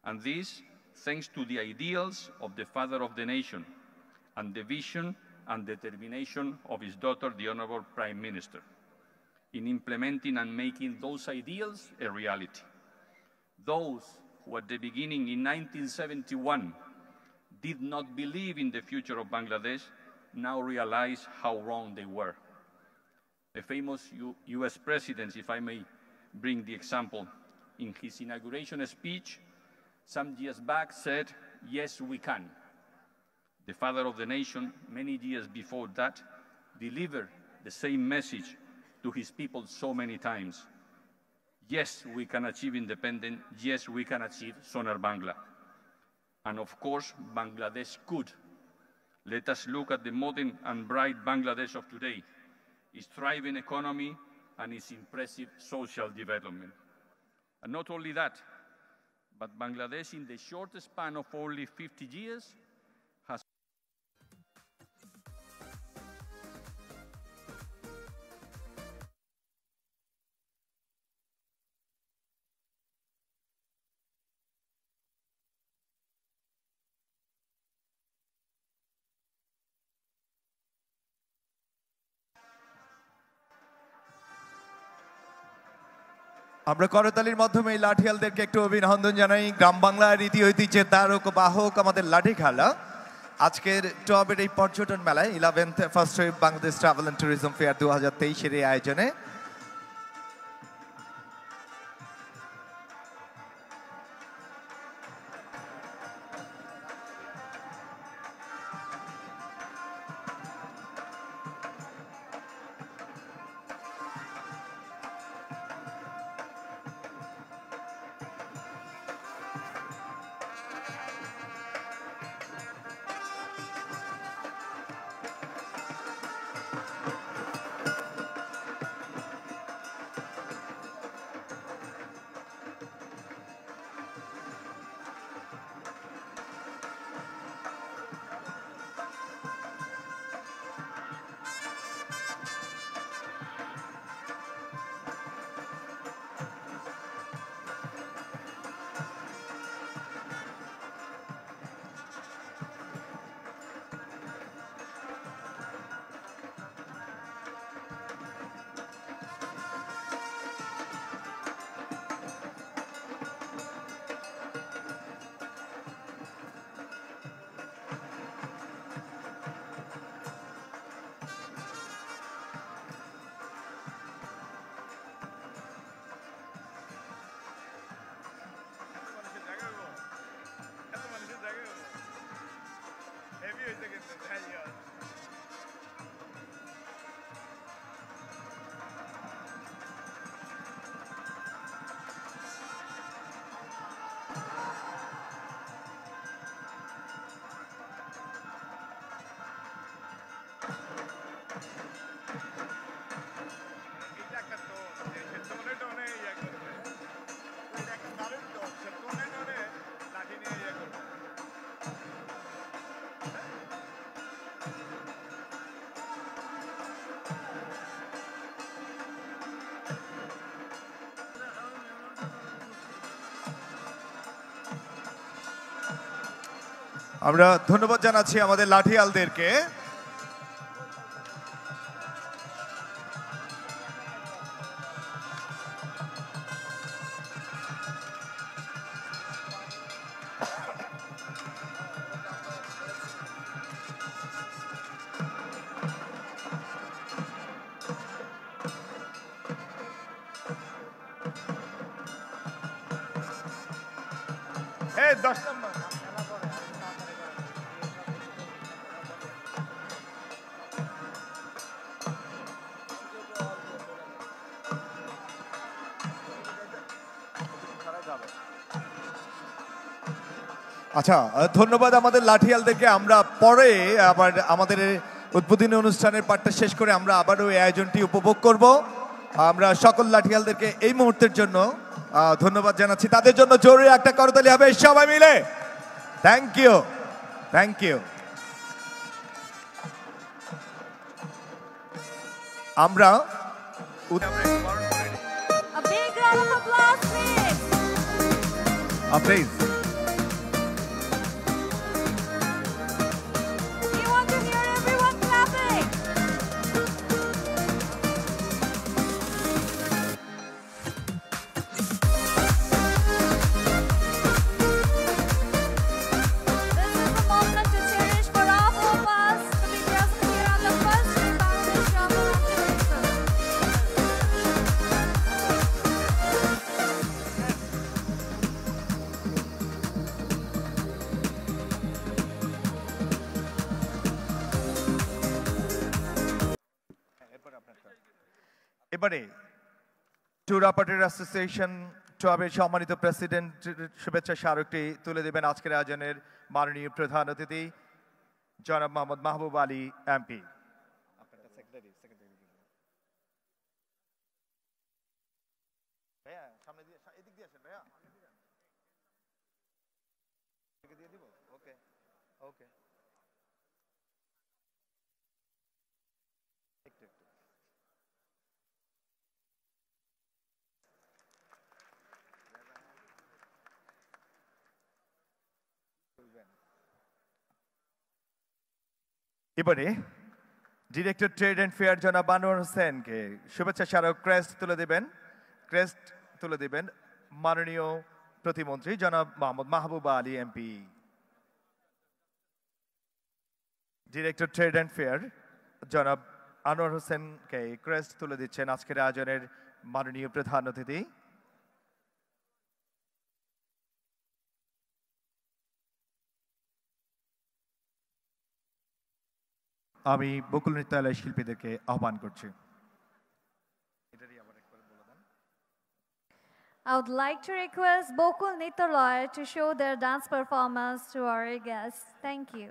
And this thanks to the ideals of the father of the nation and the vision and determination of his daughter, the Honorable Prime Minister, in implementing and making those ideals a reality. Those who at the beginning in 1971 did not believe in the future of Bangladesh now realize how wrong they were. A famous US president, if I may bring the example, in his inauguration speech some years back said, "Yes, we can." The father of the nation, many years before that, delivered the same message to his people so many times. Yes, we can achieve independence. Yes, we can achieve Sonar Bangla. And of course, Bangladesh could. Let us look at the modern and bright Bangladesh of today, its thriving economy and its impressive social development. And not only that, but Bangladesh, in the short span of only 50 years, has আমরা করতালির মাধ্যমে এই লাঠিয়ালদেরকে একটু অভিনন্দন জানাই। গ্রাম বাংলার রীতি ঐতিহ্যের তারক বাহক আমাদের লাঠি খেলা আজকের টবের এই পর্যটন মেলায় 11th first wave Bangladesh travel and tourism fair 2023 এর আয়োজনে আমরা ধন্যবাদ জানাচ্ছি আমাদের লাঠিয়ালদেরকে। এই 10 নম্বর আচ্ছা, ধন্যবাদ আমাদের লাঠিয়ালদেরকে। আমরা পরে আবার আমাদের উদ্বোধনী অনুষ্ঠানের পাঠটা শেষ করে আমরা আবারও এই আয়োজনটি উপভোগ করব। আমরা সকল লাঠিয়ালদেরকে এই মুহূর্তের জন্য ধন্যবাদ জানাচ্ছি। তাদের জন্য জরুরি একটা করতালি হবে সবাই মিলে। Thank you, thank you. আমরা প্লিজ এবারে ট্যুর অপারেটর অ্যাসোসিয়েশন ট্রাভের সম্মানিত প্রেসিডেন্ট শুভেচ্ছা স্মারকটি তুলে দেবেন আজকের আয়োজনের মাননীয় প্রধান অতিথি জনাব মোহাম্মদ মাহবুব আলী এমপি। এবারে ডিরেক্টর ট্রেড অ্যান্ড ফেয়ার জনাব আনোয়ার হোসেনকে শুভেচ্ছা স্মারক ক্রেস্ট তুলে দেবেন মাননীয় প্রতিমন্ত্রী জনাব Mohammad Mahbuba Ali MP. Director trade and fair জনাব আনোয়ার হোসেনকে ক্রেস্ট তুলে দিচ্ছেন আজকের আয়োজনের মাননীয় প্রধান অতিথি। আমি বকুল নৃত্যালয় শিল্পীদেরকে আহ্বান করছি। I would like to request Bokul Nityalaya to show their dance performance to our guests. Thank you.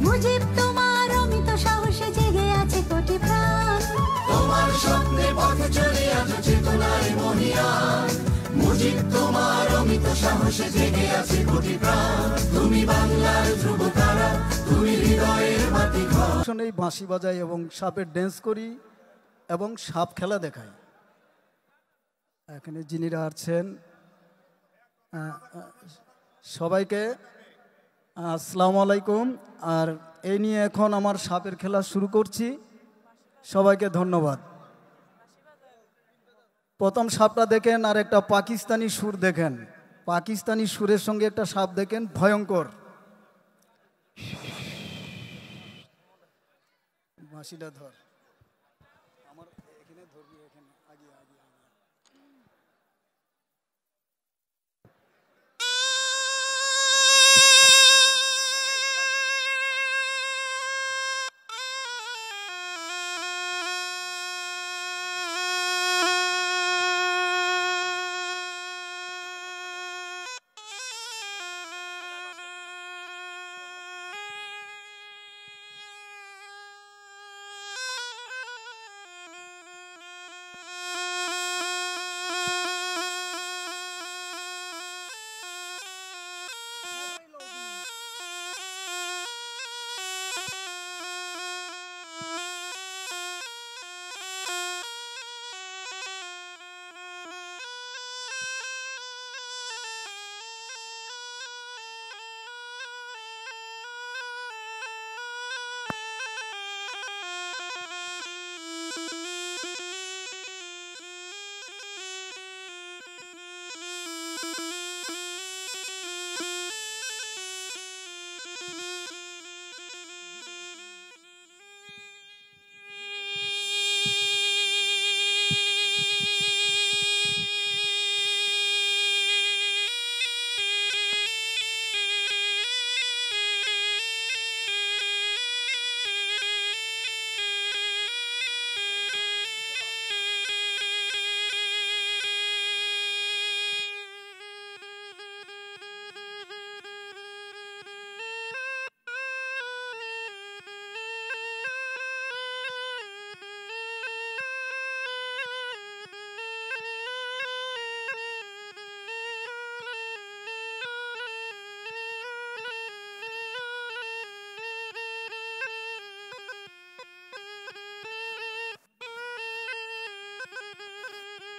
Mujib তোমার অমিত সাহসে জেগে আছে কোটি প্রাণ, তোমার স্বপ্নে পথে চলে আছো চেতনায় মহিয়ান। মুজিব তোমার অমিত সাহসে জেগে আছে কোটি প্রাণ, তুমি বাংলার ধ্রুব তারা, তুমি হৃদয়ের বাতি ঘর। এই বাঁশি বাজাই এবং সাপের ড্যান্স করি এবং সাপ খেলা দেখাই। এখানে যিনিরা আছেন সবাইকে আসসালামু আলাইকুম। আর এই নিয়ে এখন আমার সাপের খেলা শুরু করছি। সবাইকে ধন্যবাদ। প্রথম সাপটা দেখেন আর একটা পাকিস্তানি সুর দেখেন, পাকিস্তানি সুরের সঙ্গে একটা সাপ দেখেন ভয়ঙ্কর। বাঁশিটা ধর আমার এখানে ধরবি, এখানে আগে আগে আগে